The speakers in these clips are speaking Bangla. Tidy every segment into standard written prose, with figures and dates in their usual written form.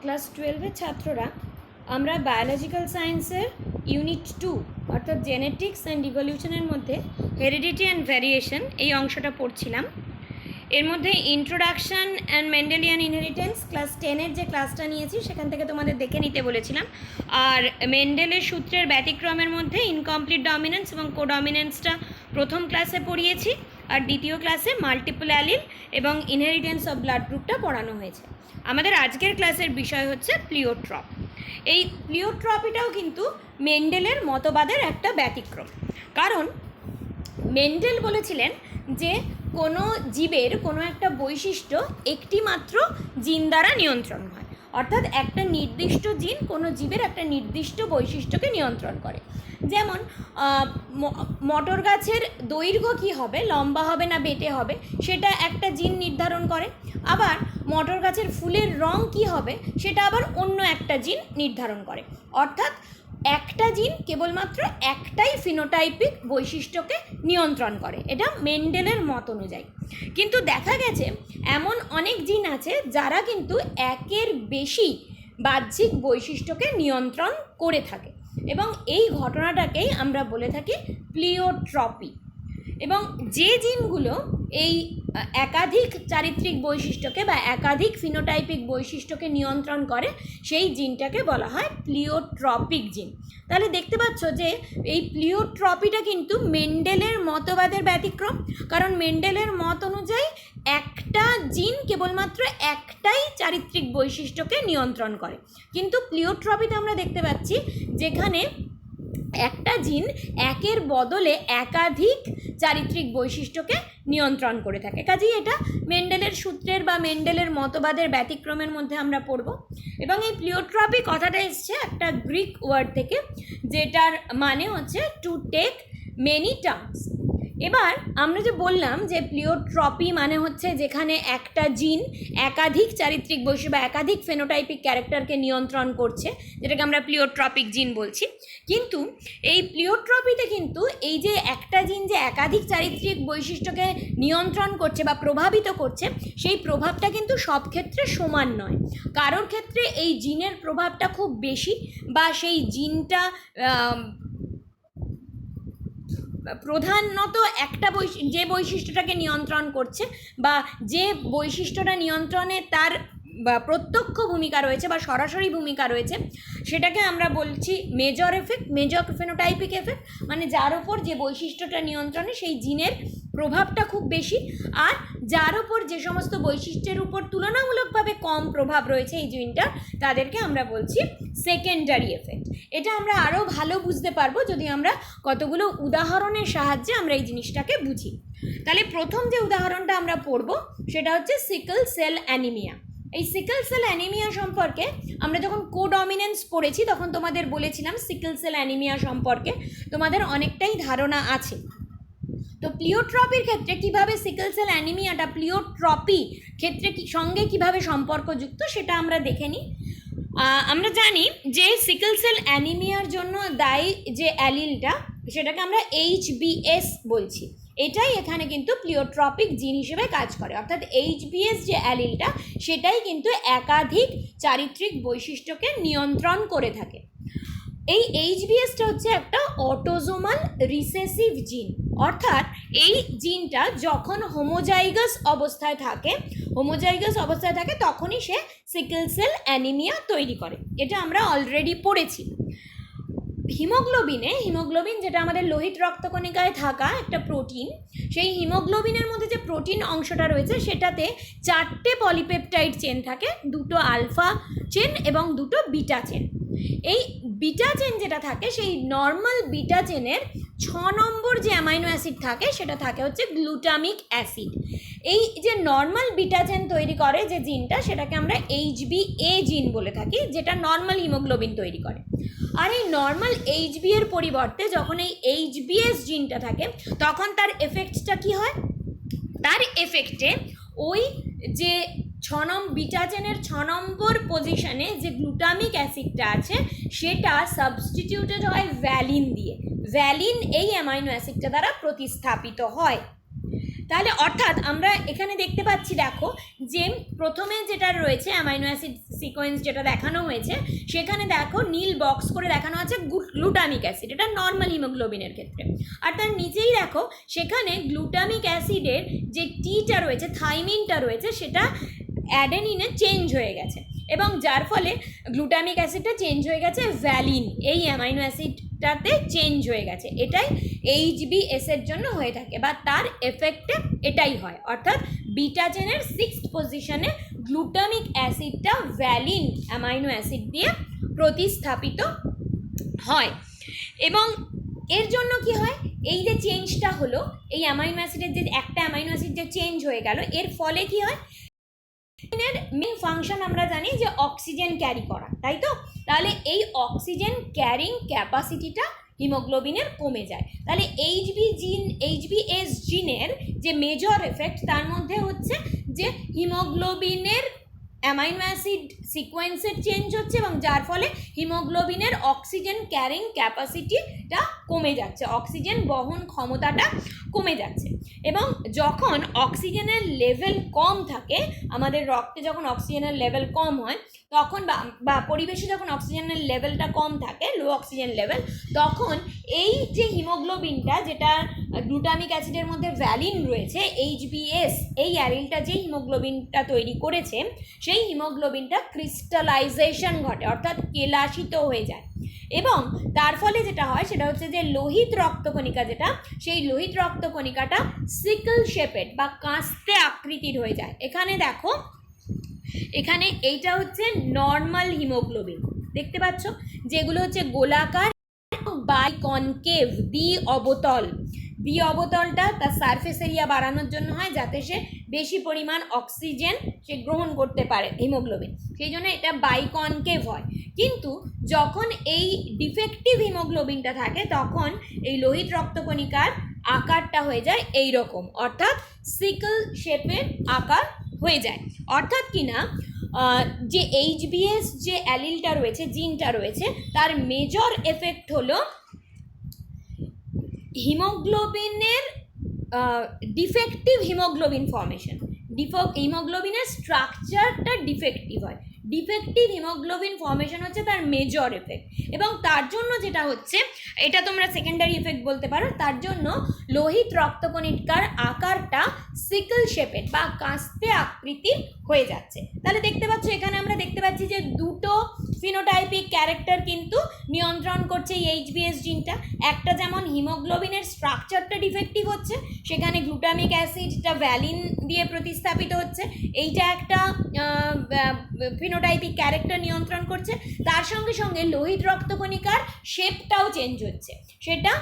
ক্লাস 12-এর ছাত্ররা আমরা বায়োলজিক্যাল সায়েন্সের ইউনিট 2 অর্থাৎ জেনেটিক্স অ্যান্ড ইভলিউশনের মধ্যে হেরিডিটি অ্যান্ড ভ্যারিয়েশন এই অংশটা পড়ছিলাম। এর মধ্যে introduction and Mendelian inheritance class 10-এর যে ক্লাসটা নিয়েছি সেখান থেকে তোমাদের দেখে নিতে বলেছিলাম। আর মেন্ডেলের সূত্রের ব্যতিক্রমের মধ্যে ইনকমপ্লিট ডমিনেন্স এবং কোডমিনেন্সটা প্রথম ক্লাসে পড়িয়েছি, আর দ্বিতীয় ক্লাসে মাল্টিপল অ্যালিল এবং ইনহেরিটেন্স অফ ব্লাড গ্রুপটা পড়ানো হয়েছে। আমাদের আজকের ক্লাসের বিষয় হচ্ছে প্লিওট্রপ। এই প্লিওট্রপিটাও কিন্তু মেন্ডেলের মতবাদের একটা ব্যতিক্রম, কারণ মেন্ডেল বলেছিলেন যে কোনো জীবের কোনো একটা বৈশিষ্ট্য একটি মাত্র জিন দ্বারা নিয়ন্ত্রণ হয়, অর্থাৎ একটা নির্দিষ্ট জিন কোনো জীবের একটা নির্দিষ্ট বৈশিষ্ট্যকে নিয়ন্ত্রণ করে। যেমন মটর গাছের দৈর্ঘ্য কী হবে, লম্বা হবে না বেটে হবে, সেটা একটা জিন নির্ধারণ করে। আবার মটর গাছের ফুলের রং কী হবে সেটা আবার অন্য একটা জিন নির্ধারণ করে। অর্থাৎ একটা জিন কেবলমাত্র একটাই ফিনোটাইপিক বৈশিষ্ট্যকে নিয়ন্ত্রণ করে, এটা মেন্ডেলের মত অনুযায়ী। কিন্তু দেখা গেছে এমন অনেক জিন আছে যারা কিন্তু একের বেশি বাহ্যিক বৈশিষ্ট্যকে নিয়ন্ত্রণ করে থাকে, এবং এই ঘটনাটাকেই আমরা বলে থাকি প্লিওট্রপি। এবং যে জিনগুলো এই একাধিক চারিত্রিক বৈশিষ্ট্যকে বা একাধিক ফিনোটাইপিক বৈশিষ্ট্যকে নিয়ন্ত্রণ করে সেই জিনটাকে বলা হয় প্লিওট্রপিক জিন। তাহলে দেখতে পাচ্ছ যে এই প্লিওট্রপিটা কিন্তু মেন্ডেলের মতবাদের ব্যতিক্রম, কারণ মেন্ডেলের মত অনুযায়ী একটা জিন কেবলমাত্র একটাই চারিত্রিক বৈশিষ্ট্যকে নিয়ন্ত্রণ করে। কিন্তু প্লিওট্রপিতে আমরা দেখতে পাচ্ছি যেখানে একটা জিন একের বদলে একাধিক চারিত্রিক বৈশিষ্ট্যকে নিয়ন্ত্রণ করে থাকে। কাজেই এটা মেন্ডেলের সূত্রের বা মেন্ডেলের মতবাদের ব্যতিক্রমের মধ্যে আমরা পড়ব। এবং এই প্লিওট্রপি কথাটা এসছে একটা গ্রিক ওয়ার্ড থেকে, যেটার মানে হচ্ছে টু টেক মেনি টার্মস। এবার আমরা যে বললাম যে প্লিওট্রপি মানে হচ্ছে যেখানে একটা জিন একাধিক চারিত্রিক বৈশিষ্ট্য বা একাধিক ফেনোটাইপিক ক্যারেক্টারকে নিয়ন্ত্রণ করছে, যেটাকে আমরা প্লিওট্রপিক জিন বলছি। কিন্তু এই প্লিওট্রপিতে কিন্তু এই যে একটা জিন যে একাধিক চারিত্রিক বৈশিষ্ট্যকে নিয়ন্ত্রণ করছে বা প্রভাবিত করছে, সেই প্রভাবটা কিন্তু সব ক্ষেত্রে সমান নয়। কারোর ক্ষেত্রে এই জিনের প্রভাবটা খুব বেশি, বা সেই জিনটা প্রধানত একটা যে বৈশিষ্ট্যটাকে নিয়ন্ত্রণ করছে বা যে বৈশিষ্ট্যটা নিয়ন্ত্রণে তার প্রত্যক্ষ ভূমিকা রয়েছে বা সরাসরি ভূমিকা রয়েছে, সেটাকে আমরা বলছি major effect, major phenotypic effect. মানে যার ওপর যে বৈশিষ্ট্যটা নিয়ন্ত্রণে সেই জিনের প্রভাবটা খুব বেশি, আর যার ওপর যে সমস্ত বৈশিষ্ট্যের উপর তুলনামূলকভাবে কম প্রভাব রয়েছে এই জিনটার, তাদেরকে আমরা বলছি সেকেন্ডারি এফেক্ট। এটা আমরা আরও ভালো বুঝতে পারবো যদি আমরা কতগুলো উদাহরণের সাহায্যে আমরা এই জিনিসটাকে বুঝি। তাহলে প্রথম যে উদাহরণটা আমরা পড়ব সেটা হচ্ছে সিকল সেল অ্যানিমিয়া। এই সিকল সেল অ্যানিমিয়া সম্পর্কে আমরা যখন কোডমিনেন্স পড়েছি তখন তোমাদের বলেছিলাম সিকল সেল অ্যানিমিয়া সম্পর্কে তোমাদের অনেকটাই ধারণা আছে। তো প্লিওট্রপির ক্ষেত্রে কিভাবে সিকল সেল অ্যানিমিয়াটা প্লিওট্রপি ক্ষেত্রে সঙ্গে কিভাবে সম্পর্কযুক্ত সেটা আমরা দেখে নিই। আমরা জানি যে সিকল সেল অ্যানিমিয়ার জন্য দায়ী যে অ্যালিলটা সেটাকে আমরা HBS বলছি। এটাই এখানে কিন্তু প্লিওট্রপিক জিন হিসেবে কাজ করে, অর্থাৎ HBS যে অ্যালিলটা সেটাই কিন্তু একাধিক চারিত্রিক বৈশিষ্ট্যকে নিয়ন্ত্রণ করে থাকে। এই HBSটা হচ্ছে একটা অটোজোমাল রিসেসিভ জিন, অর্থাৎ এই জিনটা যখন হোমোজাইগাস অবস্থায় থাকে তখনই সে সিকল সেল অ্যানিমিয়া তৈরি করে। এটা আমরা অলরেডি পড়েছি। হিমোগ্লোবিন যেটা আমাদের লোহিত রক্তকণিকায় থাকা একটা প্রোটিন, সেই হিমোগ্লোবিনের মধ্যে যে প্রোটিন অংশটা রয়েছে সেটাতে 4টে পলিপেপটাইড চেন থাকে, 2টো আলফা চেন এবং 2টো বিটা চেন। এই বিটা চেন যেটা থাকে সেই নর্মাল বিটা চেনের 6 নম্বর যে অ্যামাইনো অ্যাসিড থাকে সেটা থাকে হচ্ছে গ্লুটামিক অ্যাসিড। এই যে নর্মাল বিটা চেন তৈরি করে যে জিনটা সেটাকে আমরা HbA জিন বলে থাকি, যেটা নর্মাল হিমোগ্লোবিন তৈরি করে। আর এই নর্মাল HB এর পরিবর্তে যখন এই HBS জিনটা থাকে তখন তার এফেক্টটা কি হয়, তার এফেক্টে ওই যে বিটা চেনের 6 নম্বর পজিশনে যে গ্লুটামিক অ্যাসিডটা আছে সেটা সাবস্টিটিউটেড হয় ভ্যালিন দিয়ে। ভ্যালিন এই অ্যামাইনো অ্যাসিডটা দ্বারা প্রতিস্থাপিত হয়। তাহলে অর্থাৎ আমরা এখানে দেখতে পাচ্ছি, দেখো যে প্রথমে যেটা রয়েছে অ্যামাইনো অ্যাসিড সিকোয়েন্স যেটা দেখানো হয়েছে, সেখানে দেখো নীল বক্স করে দেখানো আছে গ্লুটামিক অ্যাসিড, এটা নর্মাল হিমোগ্লোবিনের ক্ষেত্রে। আর তার নিচেই দেখো সেখানে গ্লুটামিক অ্যাসিডের যে টিটা রয়েছে, থাইমিনটা রয়েছে, সেটা অ্যাডেনিনে চেঞ্জ হয়ে গেছে, এবং যার ফলে গ্লুটামিক অ্যাসিডটা চেঞ্জ হয়ে গেছে ভ্যালিন, এই অ্যামাইনো অ্যাসিডটাতে চেঞ্জ হয়ে গেছে। এটাই HBS এর জন্য হয়ে থাকে, বা তার এফেক্টে এটাই হয়, অর্থাৎ বিটা চেনের 6th পজিশনে গ্লুটামিক অ্যাসিডটা ভ্যালিন অ্যামাইনো অ্যাসিড দিয়ে প্রতিস্থাপিত হয়। এবং এর জন্য কি হয়, এই যে চেঞ্জটা হলো, এই অ্যামাইনো অ্যাসিডের যে একটা অ্যামাইনো অ্যাসিড যে চেঞ্জ হয়ে গেল, এর ফলে কি হয়, এর মেন ফাংশন আমরা জানি যে অক্সিজেন ক্যারি করা, তাই তো? তাহলে এই অক্সিজেন ক্যারিং ক্যাপাসিটিটা হিমোগ্লোবিনের কমে যায়। তাহলে HBS জিনের যে মেজর এফেক্ট, তার মধ্যে হচ্ছে যে হিমোগ্লোবিনের অ্যামাইনো অ্যাসিড সিকোয়েন্সের চেঞ্জ হচ্ছে, এবং যার ফলে হিমোগ্লোবিনের অক্সিজেন ক্যারিং ক্যাপাসিটিটা কমে যাচ্ছে, অক্সিজেন বহন ক্ষমতাটা কমে যাচ্ছে। এবং যখন অক্সিজেনের লেভেল কম থাকে, আমাদের রক্তে যখন অক্সিজেনের লেভেল কম হয়, তখন বা পরিবেশে যখন অক্সিজেনের লেভেলটা কম থাকে, লো অক্সিজেন লেভেল, তখন এই যে হিমোগ্লোবিনটা, যেটা গ্লুটামিক অ্যাসিডের মধ্যে ভ্যালিন রয়েছে, HBS এই অ্যালিলটা যে হিমোগ্লোবিনটা তৈরি করেছে, সেই হিমোগ্লোবিনটা ক্রিস্টালাইজেশন ঘটে, অর্থাৎ কেলাসিত হয়ে যায়। এবং তার ফলে যেটা হয় সেটা হচ্ছে যে লোহিত রক্তকণিকা, যেটা সেই লোহিত রক্তকণিকাটা সিকল শেপেড বা কাস্তে আকৃতির হয়ে যায়। এখানে দেখো, এখানে এইটা হচ্ছে নর্মাল হিমোগ্লোবিন, দেখতে পাচ্ছ, যেগুলো হচ্ছে গোলাকার বাইকনকেভ, দ্বি অবতলটা তার সারফেস এরিয়া বাড়ানোর জন্য হয়, যাতে সে বেশি পরিমাণ অক্সিজেন সে গ্রহণ করতে পারে হিমোগ্লোবিন, সেই জন্য এটা বাইকনকেভ হয়। কিন্তু যখন এই ডিফেক্টিভ হিমোগ্লোবিনটা থাকে, তখন এই লোহিত রক্তকণিকার আকারটা হয়ে যায় এই রকম, অর্থাৎ সিকল শেপের আকার হয়ে যায়। অর্থাৎ কি না, যে HBS যে অ্যালিলটা রয়েছে, জিনটা রয়েছে, তার মেজর এফেক্ট হলো হিমোগ্লোবিনের ডিফেক্টিভ হিমোগ্লোবিন ফর্মেশন, হিমোগ্লোবিনের স্ট্রাকচারটা ডিফেক্টিভ হয়, ডিফেক্টিভ হিমোগ্লোবিন ফর্মেশন হচ্ছে তার মেজর এফেক্ট। এবং তার জন্য যেটা হচ্ছে, এটা তোমরা সেকেন্ডারি এফেক্ট বলতে পারো, তার জন্য লোহিত রক্তকণিকার আকারটা সিকল শেপেড বা কাস্তে আকৃতির হয়ে যাচ্ছে। তাহলে দেখতে পাচ্ছ, এখানে আমরা দেখতে পাচ্ছি যে দুটো ফিনোটাইপিক ক্যারেক্টার কিন্তু নিয়ন্ত্রণ করছে এই HBS জিনটা। একটা যেমন হিমোগ্লোবিনের স্ট্রাকচারটা ডিফেক্টিভ হচ্ছে, সেখানে গ্লুটামিক অ্যাসিডটা ভ্যালিন দিয়ে প্রতিস্থাপিত হচ্ছে, এইটা একটা ফিনোটাইপিক ক্যারেক্টার নিয়ন্ত্রণ করছে। তার সঙ্গে সঙ্গে লোহিত রক্তকণিকার শেপটাও চেঞ্জ হচ্ছে, সেটা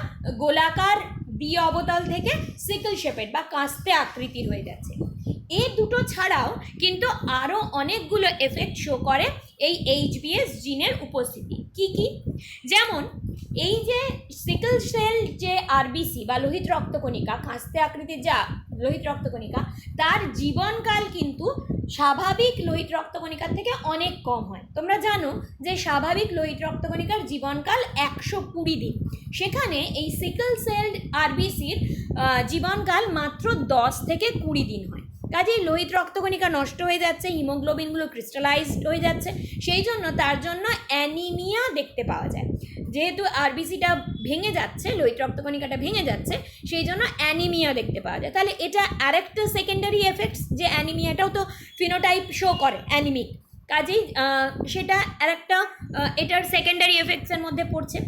গোলাকার দ্বি অবতল থেকে সিকল শেপেড বা কাস্তে আকৃতির হয়ে যাচ্ছে। এই দুটো ছাড়াও কিন্তু আরও অনেকগুলো এফেক্ট শো করে এই HBS জিনের উপস্থিতি। কি কি? যেমন এই যে সিকল সেল যে RBC বা লোহিত রক্তকণিকা, কাস্তে আকৃতির যা লোহিত রক্তকণিকা, তার জীবনকাল কিন্তু স্বাভাবিক লোহিত রক্তকণিকার থেকে অনেক কম হয়। তোমরা জানো যে স্বাভাবিক লোহিত রক্তকণিকার জীবনকাল 120 দিন, সেখানে এই সিকল সেল RBCর জীবনকাল মাত্র 10 থেকে 20 দিন হয়। কাজেই লোহিত রক্তকণিকা নষ্ট হয়ে যাচ্ছে, হিমোগ্লোবিনগুলো ক্রিস্টালাইজড হয়ে যাচ্ছে, সেই জন্য তার জন্য অ্যানিমিয়া দেখতে পাওয়া যায়। যেহেতু RBCটা ভেঙে যাচ্ছে, লোহিত রক্তকণিকাটা ভেঙে যাচ্ছে, সেই জন্য অ্যানিমিয়া দেখতে পাওয়া যায়। তাহলে এটা আরেকটা সেকেন্ডারি এফেক্টস, যে অ্যানিমিয়াটাও তো ফিনোটাইপ শো করে অ্যানিমিক, কাজেই সেটা আরেকটা এটার সেকেন্ডারি এফেক্টসের মধ্যে পড়ছে।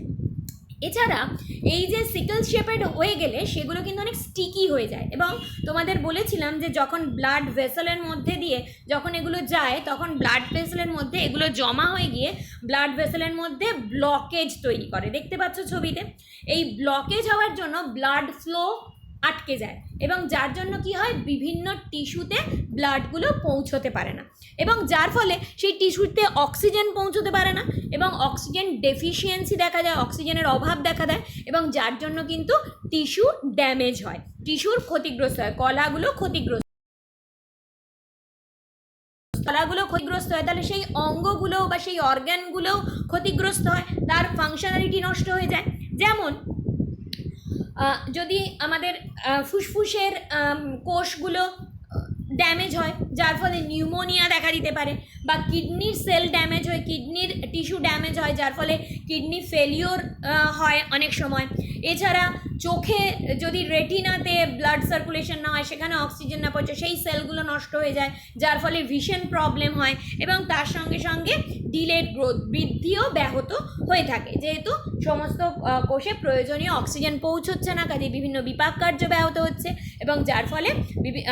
এছাড়া এই যে সিকল শেপেড হয়ে গেলে সেগুলো কিন্তু অনেক স্টিকি হয়ে যায়, এবং তোমাদের বলেছিলাম যে যখন ব্লাড ভেসেলের মধ্যে দিয়ে যখন এগুলো যায়, তখন ব্লাড ভেসেলের মধ্যে এগুলো জমা হয়ে গিয়ে ব্লাড ভেসেলের মধ্যে ব্লকেজ তৈরি করে, দেখতে পাচ্ছ ছবিতে। এই ব্লকেজ হওয়ার জন্য ব্লাড ফ্লো আটকে যায়, এবং যার জন্য কি হয়, বিভিন্ন টিস্যুতে ব্লাডগুলো পৌঁছতে পারে না, এবং যার ফলে সেই টিস্যুতে অক্সিজেন পৌঁছতে পারে না, এবং অক্সিজেন ডেফিসিয়েন্সি দেখা যায়, অক্সিজেনের অভাব দেখা দেয়, এবং যার জন্য কিন্তু টিস্যু ড্যামেজ হয়, টিস্যুর ক্ষতিগ্রস্ত হয়, কলাগুলো ক্ষতিগ্রস্ত হয়। তাহলে সেই অঙ্গগুলো বা সেই অর্গ্যানগুলো ক্ষতিগ্রস্ত হয়, তার ফাংশনালিটি নষ্ট হয়ে যায়। যেমন যদি আমাদের ফুসফুসের কোষগুলো ড্যামেজ হয়, যার ফলে নিউমোনিয়া দেখা দিতে পারে, বা কিডনির সেল ড্যামেজ হয়, কিডনির টিস্যু ড্যামেজ হয়, যার ফলে কিডনি ফেলিওর হয় অনেক সময়। এছাড়া চোখে যদি রেটিনাতে ব্লাড সার্কুলেশন না হয়, সেখানে অক্সিজেন না পৌঁছে, সেই সেলগুলো নষ্ট হয়ে যায়, যার ফলে ভিশন প্রবলেম হয়, এবং তার সঙ্গে সঙ্গে ডিলেড গ্রোথ, বৃদ্ধিও ব্যাহত হয়ে থাকে, যেহেতু সমস্ত কোষে প্রয়োজনীয় অক্সিজেন পৌঁছচ্ছে না, কাজে বিভিন্ন বিপাক কার্য ব্যাহত হচ্ছে, এবং যার ফলে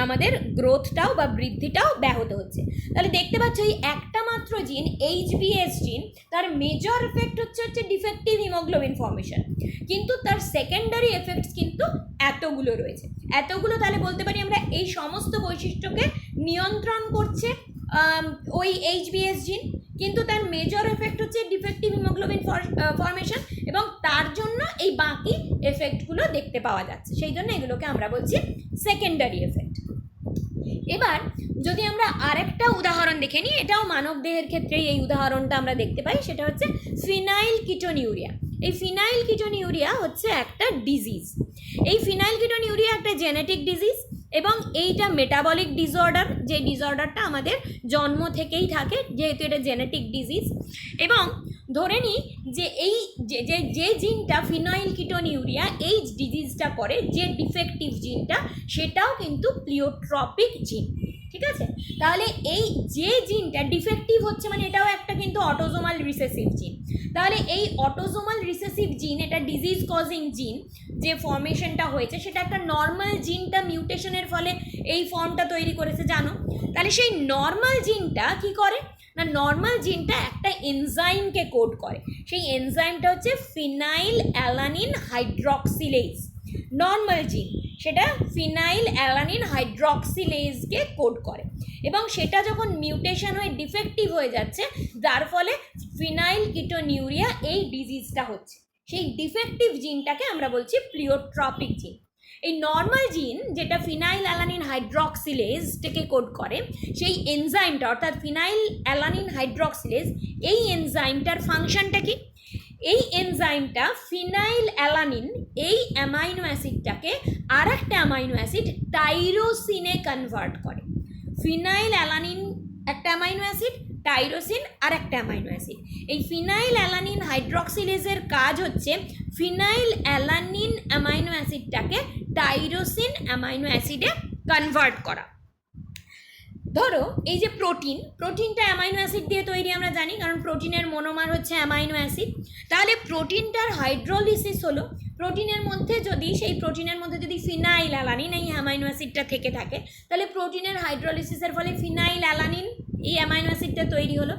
আমাদের গ্রোথটাও বা বৃদ্ধিটাও ব্যাহত হচ্ছে। তাহলে দেখতে পাচ্ছ এই একটা মাত্র জিন, HbS জিন, তার মেজর এফেক্ট হচ্ছে ডিফেক্টিভ হিমোগ্লোবিন ফর্মেশন, কিন্তু তার সেকেন্ডারি এফেক্টস কিন্তু এতগুলো রয়েছে। এতগুলো তাহলে বলতে পারি আমরা এই সমস্ত বৈশিষ্ট্যকে নিয়ন্ত্রণ করছে ওই HbS জিন, কিন্তু তার মেজর এফেক্ট হচ্ছে ডিফেক্টিভ হিমোগ্লোবিন ফর্মেশন, এবং তার জন্য এই বাকি এফেক্টগুলো দেখতে পাওয়া যাচ্ছে, সেই জন্য এগুলোকে আমরা বলছি সেকেন্ডারি এফেক্ট। এবার যদি আমরা আরেকটা উদাহরণ দেখে নিই, এটাও মানব দেহের ক্ষেত্রে এই উদাহরণটা আমরা দেখতে পাই, সেটা হচ্ছে ফিনাইল কিটোনিউরিয়া। এই ফিনাইল কিটোনিউরিয়া হচ্ছে একটা ডিজিজ। এই ফিনাইল কিটোনিউরিয়া একটা জেনেটিক ডিজিজ, এবং এইটা মেটাবলিক ডিসঅর্ডার, যে ডিসঅর্ডারটা আমাদের জন্ম থেকেই থাকে, যেহেতু এটা জেনেটিক ডিজিজ। এবং ধরে নিই যে এই যে জিনটা ফিনাইল কিটোনিউরিয়া এই ডিজিজটা করে, যে ডিফেক্টিভ জিনটা, সেটাও কিন্তু প্লিওট্রপিক জিন, ঠিক আছে? তাহলে এই যে জিনটা ডিফেক্টিভ হচ্ছে, মানে এটাও একটা কিন্তু অটোজোমাল রিসেসিভ জিন। তাহলে এই অটোজোমাল রিসেসিভ জিন, এটা ডিজিজ কজিং জিন, যে ফর্মেশনটা হয়েছে সেটা একটা নর্মাল জিনটা মিউটেশনের ফলে এই ফর্মটা তৈরি করেছে, জানো? তাহলে সেই নর্মাল জিনটা কি করে না, নর্মাল জিনটা একটা এনজাইমকে কোড করে। সেই এনজাইমটা হচ্ছে ফিনাইল অ্যালানিন হাইড্রক্সিলেজ। নর্মাল জিন সেটা ফিনাইল অ্যালানিন হাইড্রক্সিলেজকে কোড করে, এবং সেটা যখন মিউটেশন হয়ে ডিফেক্টিভ হয়ে যাচ্ছে, যার ফলে ফিনাইল কিটোনিউরিয়া এই ডিজিজটা হচ্ছে, সেই ডিফেক্টিভ জিনটাকে আমরা বলছি প্লিওট্রপিক জিন। এই নর্মাল জিন যেটা ফিনাইল অ্যালানিন হাইড্রক্সিলেজটাকে কোড করে, সেই এনজাইমটা অর্থাৎ ফিনাইল অ্যালানিন হাইড্রক্সিলেজ, এই এনজাইমটার ফাংশনটা কি? এই এনজাইমটা ফিনাইল অ্যালানিন এই অ্যামাইনো অ্যাসিডটাকে আর একটা অ্যামাইনো অ্যাসিড টাইরোসিনে কনভার্ট করে। ফিনাইল অ্যালানিন একটা অ্যামাইনো অ্যাসিড, টাইরোসিন আর একটা অ্যামাইনো অ্যাসিড। এই ফিনাইল অ্যালানিন হাইড্রক্সিলেজের কাজ হচ্ছে ফিনাইল অ্যালানিন অ্যামাইনো অ্যাসিডটাকে টাইরোসিন অ্যামাইনো অ্যাসিডে কনভার্ট করা। ধরো এই যে প্রোটিনটা অ্যামাইনো অ্যাসিড দিয়ে তৈরি, আমরা জানি, কারণ প্রোটিনের মনোমার হচ্ছে অ্যামাইনো অ্যাসিড। তাহলে প্রোটিনটার হাইড্রোলিসিস হলো, প্রোটিনের মধ্যে যদি ফিনাইল অ্যালানিন এই অ্যামাইনো অ্যাসিডটা থেকে থাকে, তাহলে প্রোটিনের হাইড্রোলিসিসের ফলে ফিনাইল অ্যালানিন এই অ্যামাইনো অ্যাসিডটা তৈরি হলো।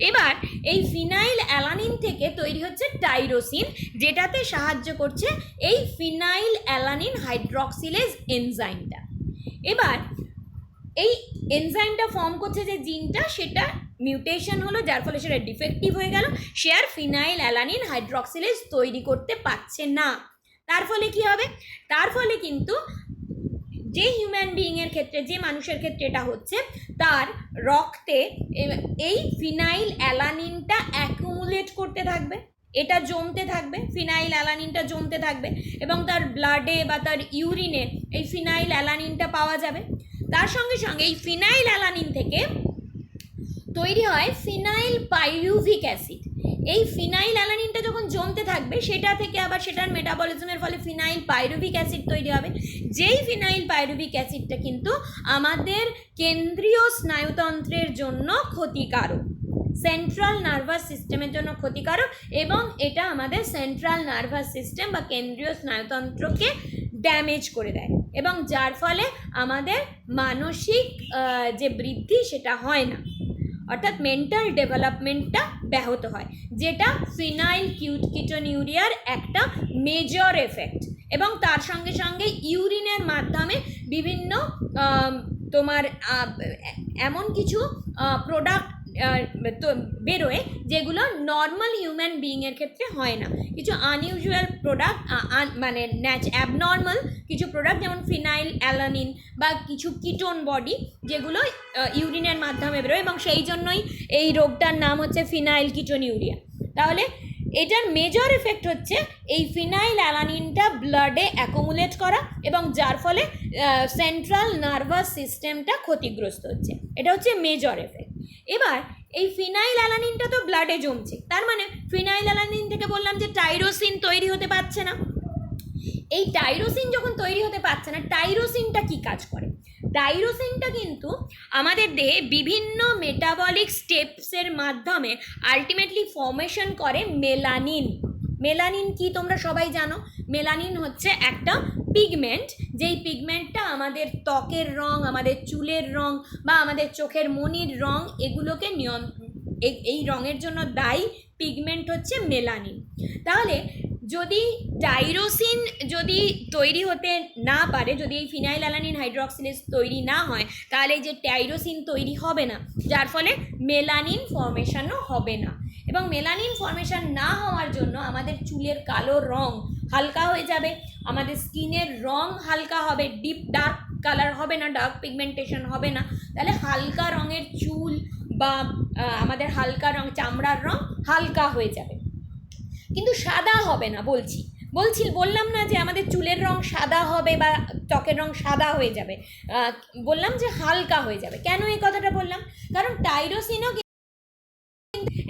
এবার এই ফিনাইল অ্যালানিন থেকে তৈরি হচ্ছে টাইরোসিন, যেটাতে সাহায্য করছে এই ফিনাইল অ্যালানিন হাইড্রক্সিলেজ এনজাইমটা। এবার এই এনজাইমটা ফর্ম করছে যে জিনটা, সেটা মিউটেশন হলো, যার ফলে সেটা ডিফেক্টিভ হয়ে গেল, সে আর ফিনাইল অ্যালানিন হাইড্রক্সিলেজ তৈরি করতে পারছে না। তার ফলে কি হবে? তার ফলে কিন্তু যে হিউম্যান বিইংয়ের ক্ষেত্রে, যে মানুষের ক্ষেত্রে এটা হচ্ছে, তার রক্তে এই ফিনাইল অ্যালানিনটা অ্যাকুমুলেট করতে থাকবে, এটা জমতে থাকবে, ফিনাইল অ্যালানিনটা জমতে থাকবে, এবং তার ব্লাডে বা তার ইউরিনে এই ফিনাইল অ্যালানিনটা পাওয়া যাবে। তার সঙ্গে সঙ্গে এই ফিনাইল অ্যালানিন থেকে তৈরি হয় ফিনাইল পাইরুভিক অ্যাসিড। এই ফিনাইল অ্যালানিনটা যখন জমতে থাকবে, সেটা থেকে আবার সেটার মেটাবলিজমের ফলে ফিনাইল পাইরুভিক অ্যাসিড তৈরি হবে। যেই ফিনাইল পাইরুভিক অ্যাসিডটা কিন্তু আমাদের কেন্দ্রীয় স্নায়ুতন্ত্রের জন্য ক্ষতিকারক, সেন্ট্রাল নার্ভাস সিস্টেমের জন্য ক্ষতিকারক, এবং এটা আমাদের সেন্ট্রাল নার্ভাস সিস্টেম বা কেন্দ্রীয় স্নায়ুতন্ত্রকে ড্যামেজ করে দেয়, এবং যার ফলে আমাদের মানসিক যে বৃদ্ধি সেটা হয় না, অর্থাৎ মেন্টাল ডেভেলপমেন্টটা ব্যাহত হয়, যেটা ফিনাইল কিটোনিউরিয়ার একটা মেজর এফেক্ট। এবং তার সঙ্গে সঙ্গে ইউরিনের মাধ্যমে বিভিন্ন তোমার এমন কিছু প্রোডাক্ট বেরোয় যেগুলো নর্মাল হিউম্যান বিইংয়ের ক্ষেত্রে হয় না, কিছু আনইউজুয়াল প্রোডাক্ট, মানে অ্যাবনর্মাল কিছু প্রোডাক্ট, যেমন ফিনাইল অ্যালানিন বা কিছু কিটোন বডি, যেগুলো ইউরিনের মাধ্যমে বেরোয়, এবং সেই জন্যই এই রোগটার নাম হচ্ছে ফিনাইল কিটোনিউরিয়া। তাহলে এটার মেজর এফেক্ট হচ্ছে এই ফিনাইল অ্যালানিনটা ব্লাডে অ্যাকুমুলেট করা এবং যার ফলে সেন্ট্রাল নার্ভাস সিস্টেমটা ক্ষতিগ্রস্ত হচ্ছে, এটা হচ্ছে মেজর এফেক্ট। এবার এই ফিনাইল অ্যালানিনটা তো ব্লাডে জমছে, তার মানে ফিনাইল অ্যালানিন থেকে বললাম যে টাইরোসিন তৈরি হতে পারছে না। এই টাইরোসিন যখন তৈরি হতে পারছে না, টাইরোসিনটা কি কাজ করে? টাইরোসিনটা কিন্তু আমাদের দেহে বিভিন্ন মেটাবলিক স্টেপসের মাধ্যমে আলটিমেটলি ফর্মেশন করে মেলানিন। মেলানিন কি তোমরা সবাই জানো? মেলানিন হচ্ছে একটা পিগমেন্ট, যেই পিগমেন্টটা আমাদের ত্বকের রং, আমাদের চুলের রং বা আমাদের চোখের মনির রং এগুলোকে এই রঙের জন্য দায়ী পিগমেন্ট হচ্ছে মেলানিন। তাহলে যদি টাইরোসিন যদি তৈরি হতে না পারে, যদি এই ফিনাইল অ্যালানিন হাইড্রক্সিলেজ তৈরি না হয়, তাহলে যে টাইরোসিন তৈরি হবে না, যার ফলে মেলানিন ফর্মেশনও হবে না। এবং মেলানিন ফর্মেশন না হওয়ার জন্য আমাদের চুলের কালো রং হালকা হয়ে যাবে, আমাদের স্কিনের রং হালকা হবে, ডিপ ডার্ক কালার হবে না, ডার্ক পিগমেন্টেশন হবে না। তাহলে হালকা রঙের চুল বা আমাদের হালকা রং চামড়ার রং হালকা হয়ে যাবে, কিন্তু সাদা হবে না। বললাম না যে আমাদের চুলের রং সাদা হবে বা ত্বকের রং সাদা হয়ে যাবে, বললাম যে হালকা হয়ে যাবে। কেন এই কথাটা বললাম? কারণ টাইরোসিনও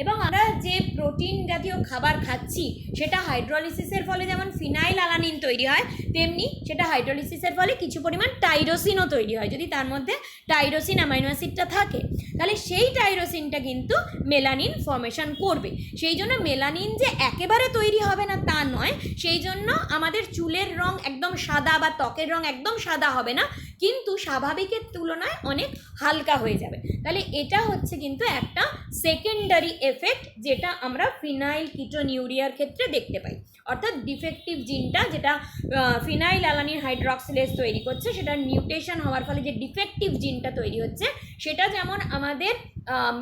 এবং আমরা যে প্রোটিন জাতীয় খাবার খাচ্ছি সেটা হাইড্রোলিসিসের ফলে যেমন ফিনাইল অ্যালানিন তৈরি হয়, তেমনি সেটা হাইড্রোলিসিসের ফলে কিছু পরিমাণ টাইরোসিনও তৈরি হয়। যদি তার মধ্যে টাইরোসিন অ্যামাইনো অ্যাসিডটা থাকে, তাহলে সেই টাইরোসিনটা কিন্তু মেলানিন ফর্মেশন করবে। সেই জন্য মেলানিন যে একেবারে তৈরি হবে না তা নয়, সেই জন্য আমাদের চুলের রং একদম সাদা বা ত্বকের রং একদম সাদা হবে না, কিন্তু স্বাভাবিকের তুলনায় অনেক হালকা হয়ে যাবে। তাহলে এটা হচ্ছে কিন্তু একটা সেকেন্ডারি এফেক্ট যেটা আমরা ফিনাইল কিটোনিউরিয়ার ক্ষেত্রে দেখতে পাই। অর্থাৎ ডিফেক্টিভ জিনটা যেটা ফিনাইল অ্যালানিন হাইড্রক্সিলেজ তৈরি করছে, সেটা মিউটেশন হওয়ার ফলে যে ডিফেক্টিভ জিনটা তৈরি হচ্ছে, সেটা যেমন আমাদের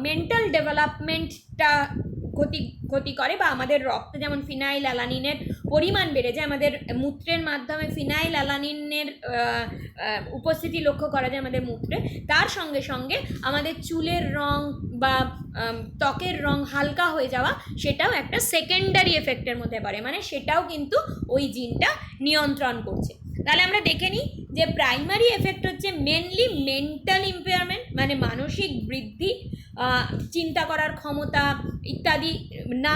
মেন্টাল ডেভেলপমেন্টটা ক্ষতি করে, বা আমাদের রক্তে যেমন ফিনাইল অ্যালানিনের পরিমাণ বেড়ে যায়, আমাদের মূত্রের মাধ্যমে ফিনাইল অ্যালানিনের উপস্থিতি লক্ষ্য করা যায় আমাদের মূত্রে, তার সঙ্গে সঙ্গে আমাদের চুলের রং বা ত্বকের রং হালকা হয়ে যাওয়া সেটাও একটা সেকেন্ডারি এফেক্টের মধ্যে পড়ে, মানে সেটাও কিন্তু ওই জিনটা নিয়ন্ত্রণ করছে। তাহলে আমরা দেখে নিই যে প্রাইমারি এফেক্ট হচ্ছে মেনলি মেন্টাল ইম্পেয়ারমেন্ট, মানে মানসিক বৃদ্ধি, চিন্তা করার ক্ষমতা ইত্যাদি না,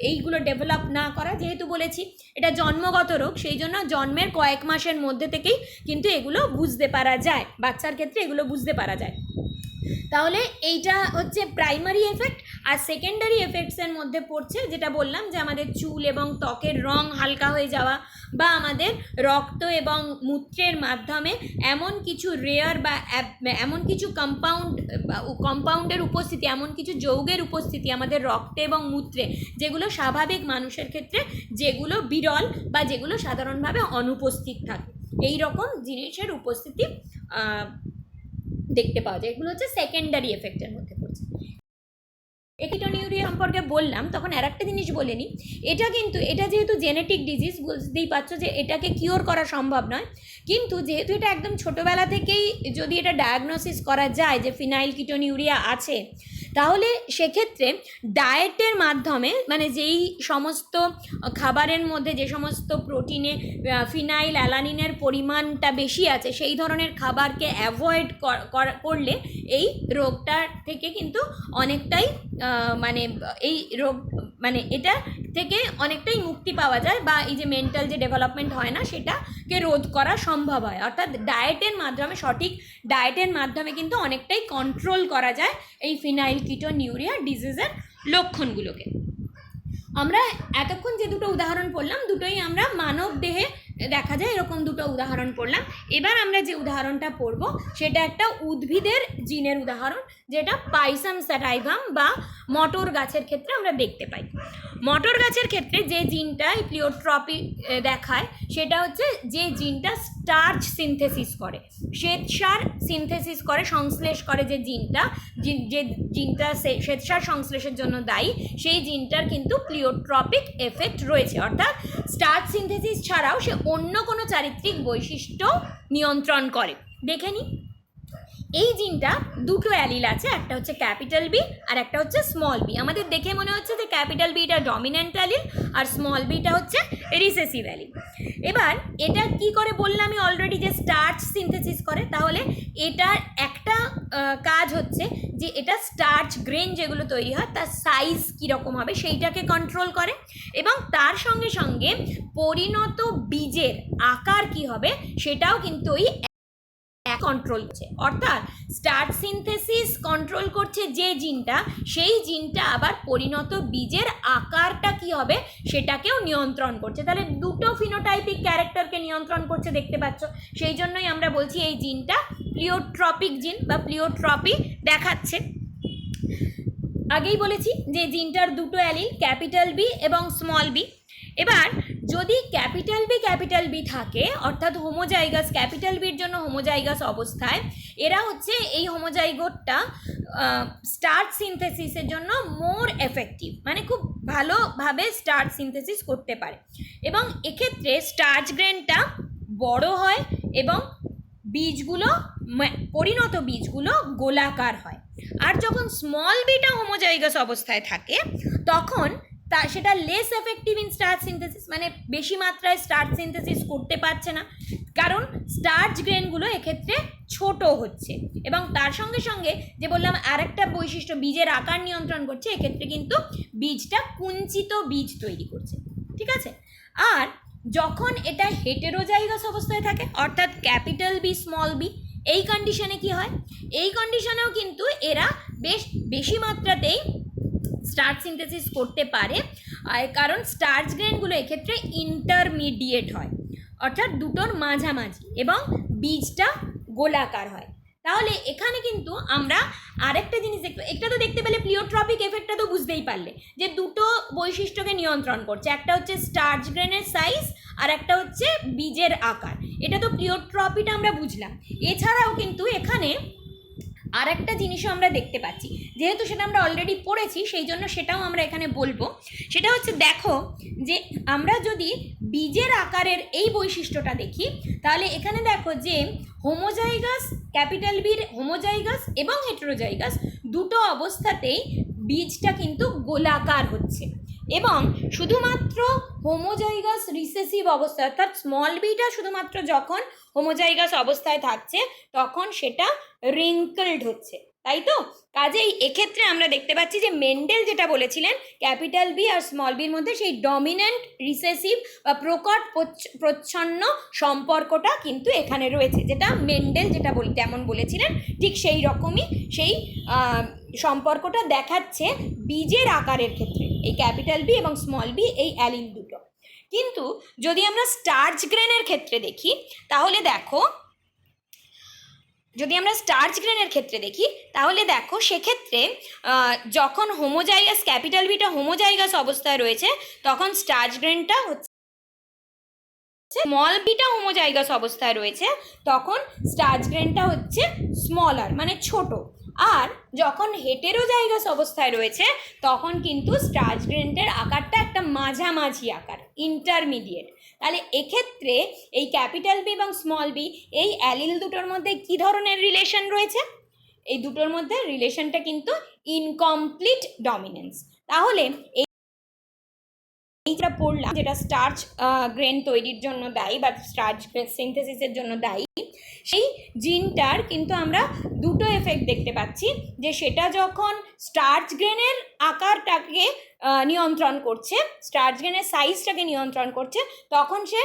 এইগুলো ডেভেলপ না করা। যেহেতু বলেছি এটা জন্মগত রোগ, সেই জন্য জন্মের কয়েক মাসের মধ্যে থেকেই কিন্তু এগুলো বুঝতে পারা যায়, বাচ্চার ক্ষেত্রে এগুলো বুঝতে পারা যায়। তাহলে এইটা হচ্ছে প্রাইমারি এফেক্ট। আর সেকেন্ডারি এফেক্টসের মধ্যে পড়ছে যেটা বললাম যে আমাদের চুল এবং ত্বকের রং হালকা হয়ে যাওয়া, বা আমাদের রক্ত এবং মূত্রের মাধ্যমে এমন কিছু রেয়ার বা এমন কিছু কম্পাউন্ডের উপস্থিতি, এমন কিছু যৌগের উপস্থিতি আমাদের রক্তে এবং মূত্রে, যেগুলো স্বাভাবিক মানুষের ক্ষেত্রে যেগুলো বিরল বা যেগুলো সাধারণভাবে অনুপস্থিত থাকে, এই রকম জিনিসের উপস্থিতি দেখতে পাওয়া যায়। এগুলো হচ্ছে সেকেন্ডারি এফেক্টের মধ্যে পড়ছে। কিটোনিউরিয়া সম্পর্কে বললাম, তখন আর একটা জিনিস বলে নিই, এটা যেহেতু জেনেটিক ডিজিজ, বুঝতেই পারছো যে এটাকে কিওর করা সম্ভব নয়, কিন্তু যেহেতু এটা একদম ছোটোবেলা থেকেই যদি এটা ডায়াগনোসিস করা যায় যে ফিনাইল কিটোনিউরিয়া আছে, তাহলে সেক্ষেত্রে ডায়েটের মাধ্যমে, মানে যেই সমস্ত খাবারের মধ্যে যে সমস্ত প্রোটিনে ফিনাইল অ্যালানিনের পরিমাণটা বেশি আছে, সেই ধরনের খাবারকে অ্যাভয়েড করলে এই রোগটার থেকে কিন্তু অনেকটাই এটা থেকে অনেকটাই মুক্তি পাওয়া যায়, বা এই যে মেন্টাল যে ডেভেলপমেন্ট হয় না সেটাকে রোধ করা সম্ভব হয়। অর্থাৎ ডায়েটের মাধ্যমে, সঠিক ডায়েটের মাধ্যমে কিন্তু অনেকটাই কন্ট্রোল করা যায় এই ফিনাইল কিটোনিউরিয়া ডিজিজের লক্ষণগুলোকে। আমরা এতক্ষণ যে দুটো উদাহরণ পড়লাম, দুটোই আমরা মানব দেহে দেখা যায় এরকম দুটো উদাহরণ পড়লাম। এবার আমরা যে উদাহরণটা পড়ব সেটা একটা উদ্ভিদের জিনের উদাহরণ, যেটা পাইসাম স্যাটাইভাম বা মটর গাছের ক্ষেত্রে আমরা দেখতে পাই। মটর গাছের ক্ষেত্রে যে জিনটা প্লিওট্রপি দেখায়, সেটা হচ্ছে যে জিনটা স্টার্চ সিনথেসিস করে, শ্বেতসার সিনথেসিস করে, সংশ্লেষ করে, যে জিনটা শ্বেতসার সংশ্লেষের জন্য দায়ী, সেই জিনটার কিন্তু প্লিওট্রপিক এফেক্ট রয়েছে। অর্থাৎ স্টার্চ সিনথেসিস ছাড়াও সে অন্য কোনো চারিত্রিক বৈশিষ্ট্য নিয়ন্ত্রণ করে। দেখে নিই এই জিনটা দুটো অ্যালিল আছে, একটা হচ্ছে ক্যাপিটাল বি আর একটা হচ্ছে স্মল বি। আমাদের দেখে মনে হচ্ছে যে ক্যাপিটাল বিটা ডমিন্যান্ট অ্যালিল আর স্মল বিটা হচ্ছে রিসেসিভ অ্যালিল। এবার এটা কি করে বললাম আমি অলরেডি, যে স্টার্চ সিনথেসিস করে। তাহলে এটার একটা কাজ হচ্ছে যে এটা স্টার্চ গ্রেন যেগুলো তৈরি হয় তার সাইজ কীরকম হবে সেইটাকে কন্ট্রোল করে, এবং তার সঙ্গে সঙ্গে পরিণত বীজের আকার কি হবে সেটাও কিন্তু ওই কন্ট্রোল করছে। অর্থাৎ স্টার্চ সিনথেসিস কন্ট্রোল করছে যে জিনটা, সেই জিনটা আবার পরিণত বীজের আকারটা কি হবে সেটাকেও নিয়ন্ত্রণ করছে। তাহলে দুটো ফিনোটাইপিক ক্যারেক্টারকে নিয়ন্ত্রণ করছে, দেখতে পাচ্ছ। সেই জন্যই আমরা বলছি এই জিনটা প্লিওট্রপিক জিন বা প্লিওট্রপি দেখাচ্ছে। আগেই বলেছি যে জিনটার দুটো অ্যালিল, ক্যাপিটাল বি এবং স্মল বি। এবার যদি ক্যাপিটাল বি থাকে, অর্থাৎ হোমোজাইগাস, ক্যাপিটাল বির জন্য হোমোজাইগাস অবস্থায়, এরা হচ্ছে এই হোমোজাইগোটটা স্টার্চ সিনথেসিসের জন্য মোর এফেক্টিভ, মানে খুব ভালোভাবে স্টার্চ সিনথেসিস করতে পারে, এবং এক্ষেত্রে স্টার্চ গ্রেনটা বড় হয় এবং বীজগুলো, পরিণত বীজগুলো গোলাকার হয়। আর যখন স্মল বিটা হোমোজাইগাস অবস্থায় থাকে তখন সেটা less effective in starch synthesis, মানে বেশি মাত্রায় স্টার্চ সিনথেসিস করতে পারছে না, কারণ স্টার্চ গ্রেনগুলো এক্ষেত্রে ছোট হচ্ছে। এবং তার সঙ্গে সঙ্গে যে বললাম আরেকটা বৈশিষ্ট্য, বীজের আকার নিয়ন্ত্রণ করছে, এক্ষেত্রে কিন্তু বীজটা কুঞ্চিত বীজ তৈরি করছে, ঠিক আছে। আর যখন এটা হেটেরোজাইগাস অবস্থায় থাকে, অর্থাৎ ক্যাপিটাল বি স্মল বি, এই কন্ডিশনে কি হয়, এই কন্ডিশনেও কিন্তু এরা বেশি মাত্রাতেই স্টার্চ সিনথেসিস করতে পারে, কারণ স্টার্চ গ্রেনগুলো এক্ষেত্রে ইন্টারমিডিয়েট হয়, অর্থাৎ দুটোর মাঝামাঝি, এবং বীজটা গোলাকার হয়। তাহলে এখানে কিন্তু আমরা আরেকটা জিনিস দেখতে, একটা তো দেখতে পেলে প্লিওট্রপিক এফেক্টটা তো বুঝতেই পারলে, যে দুটো বৈশিষ্ট্যকে নিয়ন্ত্রণ করছে, একটা হচ্ছে স্টার্চ গ্রেনের সাইজ আর একটা হচ্ছে বীজের আকার। এটা তো প্লিওট্রপিটা আমরা বুঝলাম। এছাড়াও কিন্তু এখানে আর একটা জিনিসও আমরা দেখতে পাচ্ছি, যেহেতু সেটা আমরা অলরেডি পড়েছি সেই জন্য সেটাও আমরা এখানে বলবো। সেটা হচ্ছে, দেখো যে আমরা যদি বীজের আকারের এই বৈশিষ্ট্যটা দেখি, তাহলে এখানে দেখো যে হোমোজাইগাস, ক্যাপিটাল বির হোমোজাইগাস এবং হেটেরোজাইগাস দুটো অবস্থাতেই বীজটা কিন্তু গোলাকার হচ্ছে, এবং শুধুমাত্র হোমোজাইগাস রিসেসিভ অবস্থা, অর্থাৎ স্মল বিটা শুধুমাত্র যখন হোমোজাইগাস অবস্থায় থাকছে তখন সেটা রিঙ্কলড হচ্ছে, তাই তো। কাজেই এক্ষেত্রে আমরা দেখতে পাচ্ছি যে মেন্ডেল যেটা বলেছিলেন ক্যাপিটাল বি আর স্মল বির মধ্যে সেই ডমিন্যান্ট রিসেসিভ বা প্রকট প্রচ্ছন্ন সম্পর্কটা কিন্তু এখানে রয়েছে, যেটা মেন্ডেল যেটা যেমন বলেছিলেন ঠিক সেই রকমই সেই সম্পর্কটা দেখাচ্ছে বীজের আকারের ক্ষেত্রে, এই ক্যাপিটাল বি এবং স্মল বি এই অ্যালিল দুটো। কিন্তু যদি আমরা স্টার্চ গ্রেনের ক্ষেত্রে দেখি, তাহলে দেখো, যদি আমরা স্টার্চ গ্রেনের ক্ষেত্রে দেখি তাহলে দেখো সেক্ষেত্রে যখন হোমোজাইগাস, ক্যাপিটাল বিটা হোমোজাইগাস অবস্থায় রয়েছে তখন স্টার্চ গ্রেনটা হচ্ছে, স্মল বিটা হোমোজাইগাস অবস্থায় রয়েছে তখন স্টার্চ গ্রেনটা হচ্ছে স্মলার, মানে ছোট। আর যখন হেটেরোজাইগাস অবস্থায় রয়েছে তখন কিন্তু স্টার্চ গ্রেনটার আকারটা একটা মাঝামাঝি আকার, ইন্টারমিডিয়েট। তাহলে এক্ষেত্রে এই ক্যাপিটাল বি এবং স্মল বি এই অ্যালিল দুটোর মধ্যে কি ধরনের রিলেশন রয়েছে? এই দুটোর মধ্যে রিলেশনটা কিন্তু ইনকমপ্লিট ডমিনেন্স। তাহলে এইটা পড়লাম যেটা স্টার্চ গ্রেন তৈরির জন্য দায়ী বা স্টার্চ সিনথেসিসের জন্য দায়ী, সেই জিনটার কিন্তু আমরা দুটো এফেক্ট দেখতে পাচ্ছি, যে সেটা যখন স্টার্চ গ্রেনের আকারটাকে নিয়ন্ত্রণ করছে, স্টার্চ গ্রেনের সাইজটাকে নিয়ন্ত্রণ করছে, তখন সে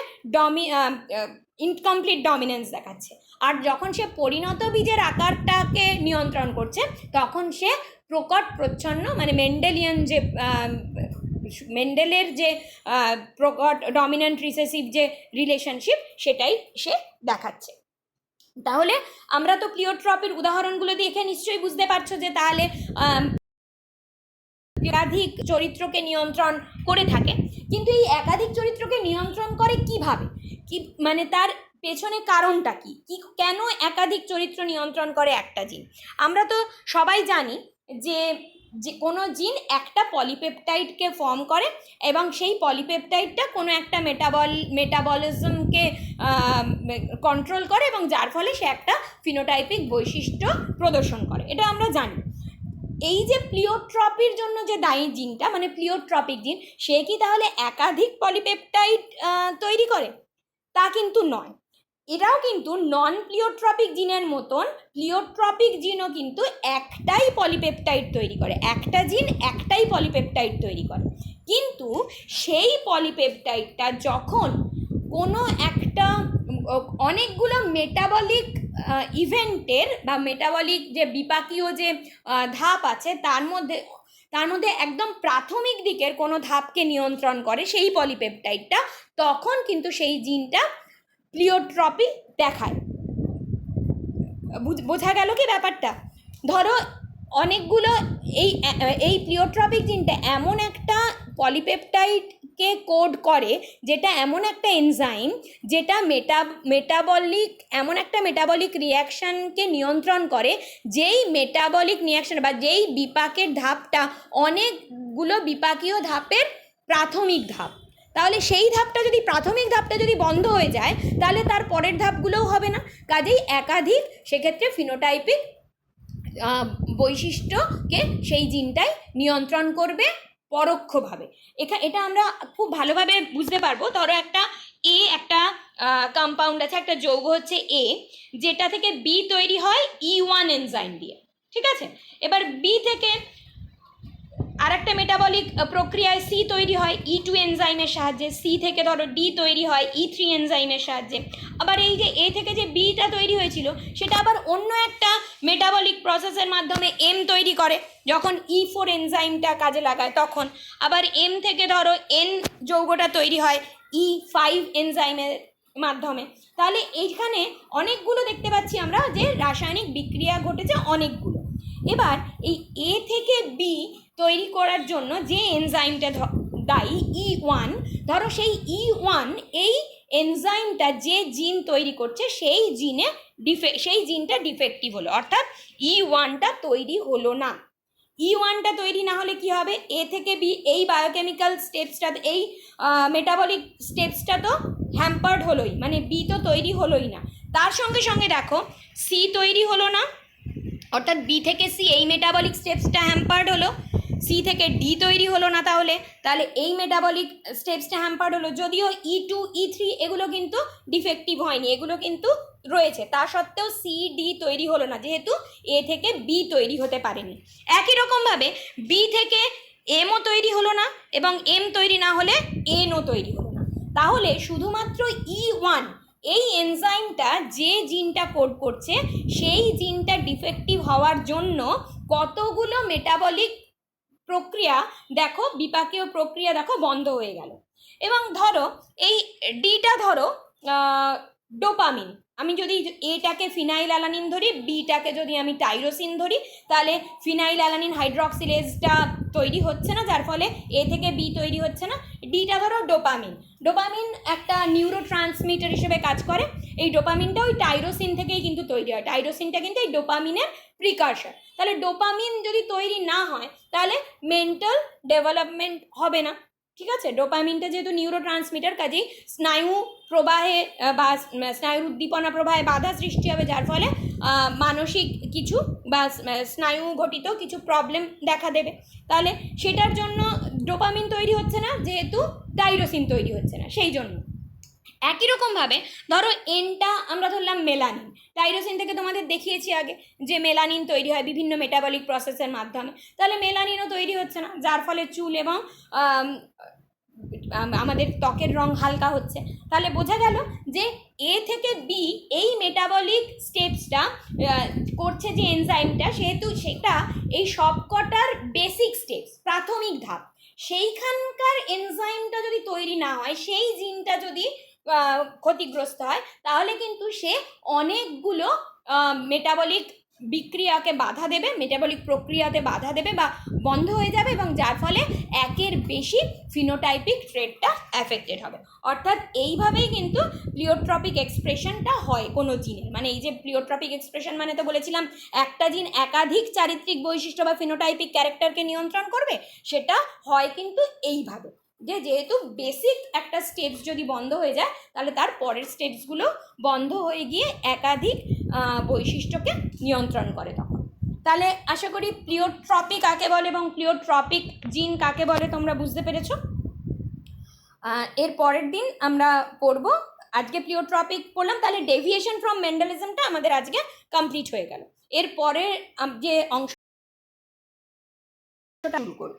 ইনকমপ্লিট ডমিনেন্স দেখাচ্ছে। আর যখন সে পরিণত বীজের আকারটাকে নিয়ন্ত্রণ করছে তখন সে প্রকট প্রচ্ছন্ন, মানে মেন্ডেলের যে প্রকট ডমিন্যান্ট রিসেসিভ যে রিলেশনশিপ সেটাই সে দেখাচ্ছে। তাহলে আমরা তো প্লিওট্রপির উদাহরণগুলো দেখে নিশ্চয়ই বুঝতে পারছো যে তাহলে একাধিক চরিত্রকে নিয়ন্ত্রণ করে থাকে। কিন্তু এই একাধিক চরিত্রকে নিয়ন্ত্রণ করে কিভাবে, কি মানে তার পেছনে কারণটা কি, কেন একাধিক চরিত্র নিয়ন্ত্রণ করে একটা জিন? আমরা তো সবাই জানি যে যে কোনো জিন একটা পলিপেপটাইডকে ফর্ম করে এবং সেই পলিপেপটাইডটা কোনো একটা মেটাবলিজমকে কন্ট্রোল করে এবং যার ফলে সে একটা ফিনোটাইপিক বৈশিষ্ট্য প্রদর্শন করে, এটা আমরা জানি। এই যে প্লিওট্রপির জন্য যে দায়ী জিনটা, মানে প্লিওট্রপিক জিন, সে কি তাহলে একাধিক পলিপেপটাইড তৈরি করে? তা কিন্তু নয়। এটাও কিন্তু নন প্লিওট্রপিক জিনের মতন প্লিওট্রপিক জিনও কিন্তু একটাই পলিপেপটাইড তৈরি করে, একটা জিন একটাই পলিপেপটাইড তৈরি করে। কিন্তু সেই পলিপেপটাইডটা যখন কোনো একটা অনেকগুলো মেটাবলিক ইভেন্টের বা মেটাবলিক যে বিপাকীয় যে ধাপ আছে তার মধ্যে একদম প্রাথমিক দিকের কোনো ধাপকে নিয়ন্ত্রণ করে সেই পলিপেপটাইডটা, তখন কিন্তু সেই জিনটা প্লিওট্রপি দেখায়। বোঝা গেল কি ব্যাপারটা? ধরো অনেকগুলো এই প্লিওট্রপিক জিনটা এমন একটা পলিপেপটাইডকে কোড করে, যেটা এমন একটা এনজাইম যেটা এমন একটা মেটাবলিক রিয়াকশানকে নিয়ন্ত্রণ করে, যেই মেটাবলিক রিয়াকশান বা যেই বিপাকের ধাপটা অনেকগুলো বিপাকীয় ধাপের প্রাথমিক ধাপ। তাহলে সেই প্রাথমিক ধাপটা যদি বন্ধ হয়ে যায়, তাহলে তার পরের ধাপগুলোও হবে না। কাজেই একাধিক সেক্ষেত্রে ফিনোটাইপিক বৈশিষ্ট্যকে সেই জিনটাই নিয়ন্ত্রণ করবে পরোক্ষভাবে। এটা আমরা খুব ভালোভাবে বুঝতে পারবো। ধরো একটা কম্পাউন্ড আছে, একটা যৌগ হচ্ছে এ, যেটা থেকে বি তৈরি হয় E1 এনজাইম দিয়ে, ঠিক আছে? এবার বি থেকে আর একটা মেটাবলিক প্রক্রিয়ায় সি তৈরি হয় E2 এনজাইমের সাহায্যে, সি থেকে ধরো ডি তৈরি হয় E3 এনজাইমের সাহায্যে। আবার এই যে এ থেকে যে বিটা তৈরি হয়েছিল, সেটা আবার অন্য একটা মেটাবলিক প্রসেসের মাধ্যমে এম তৈরি করে, যখন E4 এনজাইমটা কাজে লাগায় তখন। আবার এম থেকে ধরো এন যৌগটা তৈরি হয় E5 এনজাইমের মাধ্যমে। তাহলে এইখানে অনেকগুলো দেখতে পাচ্ছি আমরা যে রাসায়নিক বিক্রিয়া ঘটেছে অনেকগুলো। এবার এই এ থেকে বি তৈরি করার জন্য যে এনজাইমটা দায়ী E1, ধরো সেই E1 এই এনজাইমটা যে জিন তৈরি করছে সেই জিনটা ডিফেক্টিভ হলো, অর্থাৎ E1টা তৈরি হলো না। E1টা তৈরি না হলে কি হবে? এ থেকে বি এই বায়োকেমিক্যাল স্টেপসটা, এই মেটাবলিক স্টেপসটা তো হ্যাম্পার্ড হলোই, মানে বি তো তৈরি হলোই না। তার সঙ্গে সঙ্গে দেখো সি তৈরি হলো না, অর্থাৎ বি থেকে সি এই মেটাবলিক স্টেপসটা হ্যাম্পার্ড হলো। সি থেকে ডি তৈরি হলো না, তাহলে এই মেটাবলিক স্টেপসটা হ্যাম্পার্ড হলো। যদিও E2 E3 এগুলো কিন্তু ডিফেক্টিভ হয়নি, এগুলো কিন্তু রয়েছে, তা সত্ত্বেও সি ডি তৈরি হলো না, যেহেতু এ থেকে বি তৈরি হতে পারেনি। একই রকমভাবে বি থেকে এমও তৈরি হলো না, এবং এম তৈরি না হলে এনও তৈরি হলো না। তাহলে শুধুমাত্র E1 এই এনজাইমটা যে জিনটা কোড করছে, সেই জিনটা ডিফেক্টিভ হওয়ার জন্য কতগুলো মেটাবলিক প্রক্রিয়া দেখো, বিপাকীয় প্রক্রিয়া দেখো বন্ধ হয়ে গেল। এবং ধরো এই ডিটা ধরো ডোপামিন, আমি যদি এটাকে ফিনাইল অ্যালানিন ধরি, বিটাকে যদি আমি টাইরোসিন ধরি, তাহলে ফিনাইল অ্যালানিন হাইড্রক্সিলেজটা তৈরি হচ্ছে না, যার ফলে এ থেকে বি তৈরি হচ্ছে না। ডিটা ধরো ডোপামিন একটা নিউরো ট্রান্সমিটার হিসেবে কাজ করে। এই ডোপামিনটা ওই টাইরোসিন থেকেই কিন্তু তৈরি হয়, টাইরোসিনটা কিন্তু এই ডোপামিনের প্রিকারসর। তাহলে ডোপামিন যদি তৈরি না হয়, তাহলে মেন্টাল ডেভেলপমেন্ট হবে না, ঠিক আছে? ডোপামিনটা যেহেতু নিউরো ট্রান্সমিটার, কাজেই স্নায়ু প্রবাহে বা স্নায়ুর উদ্দীপনা প্রবাহে বাধা সৃষ্টি হবে, যার ফলে মানসিক কিছু বা স্নায়ু ঘটিত কিছু প্রবলেম দেখা দেবে। তাহলে সেটার জন্য ডোপামিন তৈরি হচ্ছে না, যেহেতু টাইরোসিন তৈরি হচ্ছে না, সেই জন্য। একই রকমভাবে ধরো এনটা আমরা ধরলাম মেলানিন, টাইরোসিন থেকে তোমাদের দেখিয়েছি আগে যে মেলানিন তৈরি হয় বিভিন্ন মেটাবলিক প্রসেসের মাধ্যমে, তাহলে মেলানিনও তৈরি হচ্ছে না, যার ফলে চুল এবং আমাদের ত্বকের রং হালকা হচ্ছে। তাহলে বোঝা গেল যে এ থেকে বি এই মেটাবলিক স্টেপসটা করছে যে এনজাইমটা, সেহেতু সেটা এই সবকটার বেসিক স্টেপস, প্রাথমিক ধাপ, সেইখানকার এনজাইমটা যদি তৈরি না হয়, সেই জিনটা যদি ক্ষতিগ্রস্ত হয়, তাহলে কিন্তু সে অনেকগুলো মেটাবলিক বিক্রিয়াকে বাধা দেবে, মেটাবলিক প্রক্রিয়াতে বাধা দেবে বা বন্ধ হয়ে যাবে, এবং যার ফলে একের বেশি ফিনোটাইপিক ট্রেটটা অ্যাফেক্টেড হবে। অর্থাৎ এইভাবেই কিন্তু প্লিওট্রপিক এক্সপ্রেশনটা হয় কোনো জিনের। মানে এই যে প্লিওট্রপিক এক্সপ্রেশন মানে তো বলেছিলাম একটা জিন একাধিক চারিত্রিক বৈশিষ্ট্য বা ফিনোটাইপিক ক্যারেক্টারকে নিয়ন্ত্রণ করবে, সেটা হয় কিন্তু এইভাবে, যে যেহেতু বেসিক একটা স্টেপস যদি বন্ধ হয়ে যায় তাহলে তার পরের স্টেপসগুলো বন্ধ হয়ে গিয়ে একাধিক বৈশিষ্ট্যকে নিয়ন্ত্রণ করে তখন। তাহলে আশা করি প্লিওট্রপিক কাকে বলে এবং প্লিওট্রপিক জিন কাকে বলে তোমরা বুঝতে পেরেছো। এর পরের দিন আমরা পড়ব, আজকে প্লিওট্রপিক পড়লাম, তাহলে ডেভিয়েশন ফ্রম মেন্ডেলিজমটা আমাদের আজকে কমপ্লিট হয়ে গেল। এর পরের যে অংশটা শুরু করব।